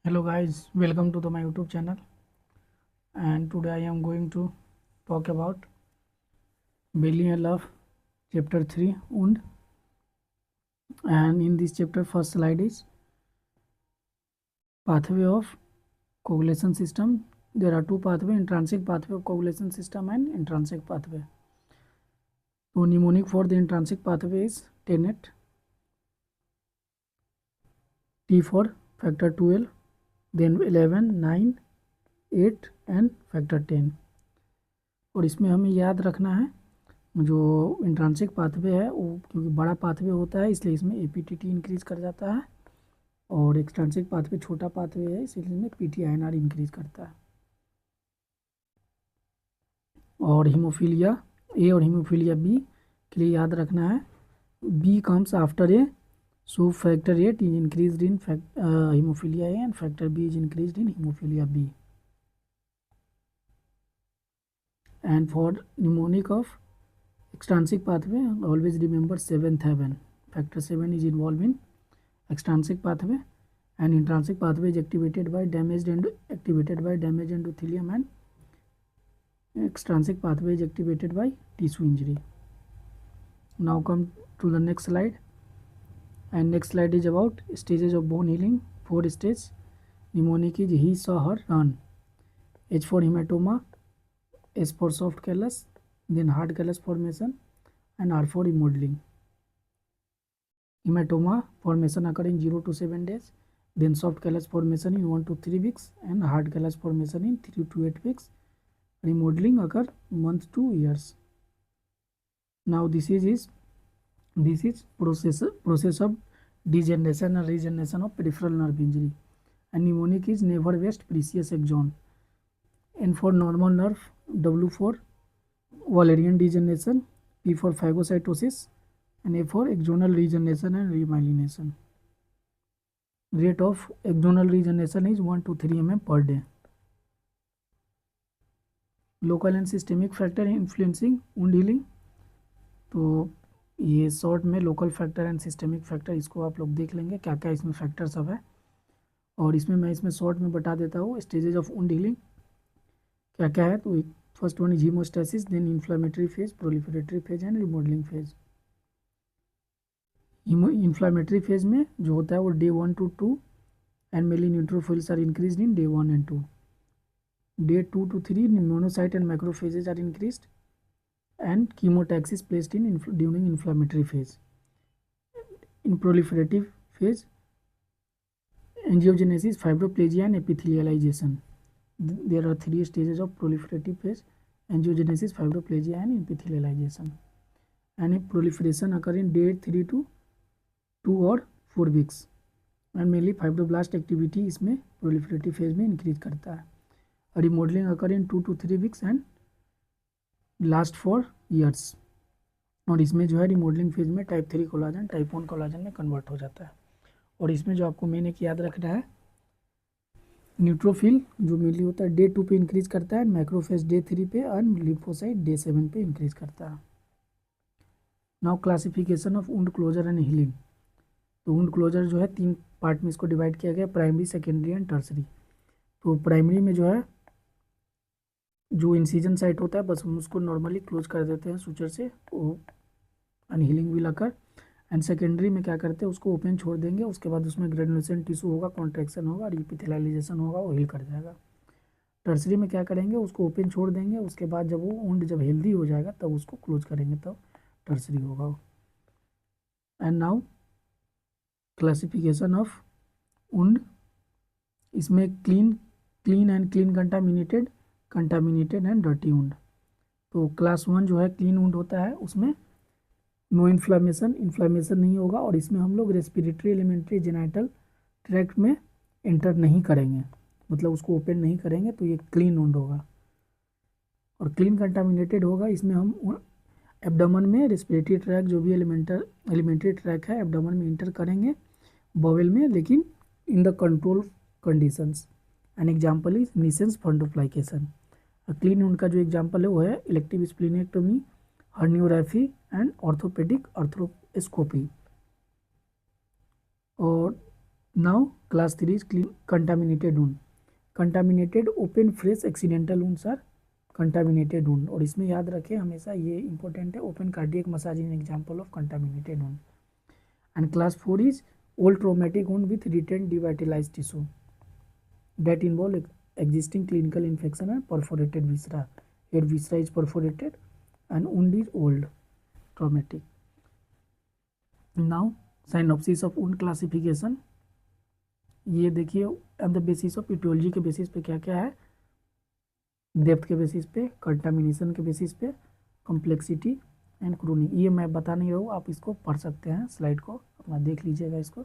Hello guys, welcome to my YouTube channel, and today I am going to talk about Belly and Love chapter 3 und, and in this chapter first slide is pathway of coagulation system. There are two pathway, intrinsic pathway of coagulation system and intrinsic pathway. So mnemonic for the intrinsic pathway is TENET, T for factor 12, then 11, 9, 8 and factor 10. और इसमें हमें याद रखना है जो इंट्रांसिक pathway है वो क्योंकि बड़ा पाथवे होता है इसलिए इसमें एपीटीटी इंक्रीज कर जाता है, और एक्सट्रांसिक पाथवे छोटा पाथवे है इसलिए इसमें पीटीआईएनआर इंक्रीज करता है। और हीमोफीलिया ए और हीमोफीलिया बी के लिए याद रखना है B comes after A, so factor 8 is increase in haemophilia A and factor B is increase in haemophilia B. And for mnemonic of extrinsic pathway, always remember 7th heaven. Factor 7 is involved in extrinsic pathway, and intrinsic pathway is activated by damaged endothelium, and extrinsic pathway is activated by tissue injury. Now come to the next slide, and next slide is about stages of bone healing. 4 stages. Mnemonic is he, saw, her, run. H for hematoma, S for soft callus, then hard callus formation, and R for remodeling. Hematoma formation occurring 0 to 7 days, then soft callus formation in 1 to 3 weeks, and hard callus formation in 3 to 8 weeks. Remodeling occur months to years. Now this is process of degeneration and regeneration of peripheral nerve injury, and mnemonic is never waste precious axon. N for normal nerve, W for Wallerian degeneration, P for phagocytosis, and A for axonal regeneration and remyelination. Rate of axonal regeneration is 1 to 3 mm per day. Local and systemic factor influencing wound healing, तो ये short में local factor and systemic factor इसको आप लोग देख लेंगे क्या क्या इसमें फैक्टर सब है, और इसमें मैं इसमें शॉर्ट में बता देता हूँ स्टेजेज ऑफ वुंड हीलिंग क्या क्या है। तो first one is haemostasis, then inflammatory phase, proliferatory phase and remodelling phase. Inflammatory phase में जो होता है वो day 1 to 2 and mainly neutrophils are increase in day 1 and 2. Day 2 to 3 monocyte and macrophages are increased, and chemotaxis placed in during inflammatory phase. In proliferative phase, angiogenesis, fibroplasia and epithelialization. There are 3 stages of proliferative phase: angiogenesis, fibroplasia and epithelialization. And if proliferation occur in day 3 to 2 or 4 weeks, and mainly fibroblast activity इसमें proliferative phase में increase करता है। Remodelling occur in 2 to 3 weeks and last for years, और इसमें जो है remodelling phase में type 3 collagen type 1 collagen में कन्वर्ट हो जाता है। और इसमें जो आपको मेन एक याद रखना है न्यूट्रोफिल जो मेनली होता है डे 2 पे इंक्रीज करता है, मैक्रोफेज डे 3 पे एंड लिम्फोसाइट डे 7 पे इंक्रीज करता है। Now classification of wound closer and healing. तो वुंड क्लोजर जो है 3 पार्ट में इसको डिवाइड किया गया, प्राइमरी, सेकेंडरी एंड टर्सरी। तो प्राइमरी में जो है जो इंसिजन साइट होता है बस हम उसको नॉर्मली क्लोज कर देते हैं सुचर से, तो अनहीलिंग विल अकर। एंड सेकेंडरी में क्या करते हैं उसको ओपन छोड़ देंगे, उसके बाद उसमें ग्रेनुलेशन टिश्यू होगा, कॉन्ट्रैक्शन होगा, रिपिथेलाइजेशन होगा, वो हील कर जाएगा। टर्सरी में क्या करेंगे उसको ओपन छोड़ देंगे, उसके बाद जब वो वुंड जब हेल्दी हो जाएगा तब उसको क्लोज करेंगे, तब टर्सरी होगा वो। And now classification of wound, इसमें clean and clean contaminated and dirty wound. तो क्लास 1 जो है क्लीन वुंड होता है, उसमें नो इन्फ्लामेशन नहीं होगा, और इसमें हम लोग रेस्पिरेटरी, एलिमेंट्री, जेनाइटल ट्रैक्ट में एंटर नहीं करेंगे, मतलब उसको ओपन नहीं करेंगे, तो ये क्लीन वुंड होगा। और क्लीन कंटामिनेटेड होगा, इसमें हम एब्डोमेन में रेस्पिरेटरी ट्रैक जो भी एलिमेंट्री ट्रैक है एब्डोमेन में एंटर करेंगे, बॉवेल में, लेकिन in the control conditions. An example is Nissen's fundoplication. Clean wound का जो एग्जाम्पल है वो है elective splenectomy, herniorrhaphy and orthopaedic arthroscopy. और now class 3 is clean contaminated wound. Contaminated open fresh accidental wounds are contaminated wound. और इसमें याद रखें हमेशा, ये इंपॉर्टेंट है, open cardiac massage in example of contaminated wound. And class 4 is old traumatic wound with retain devitalise tissue that involve existing clinical infection and perforated viscera. Here viscera is perforated and wound is old, traumatic. Now synopsis of wound classification. ये देखिए on the basis of aetiology के basis पे क्या क्या है, depth के basis पे, contamination के बेसिस पे, कॉम्प्लेक्सिटी एंड क्रोनिक। ये मैं बता नहीं रहा हूँ, आप इसको पढ़ सकते हैं, स्लाइड को अपना देख लीजिएगा इसको।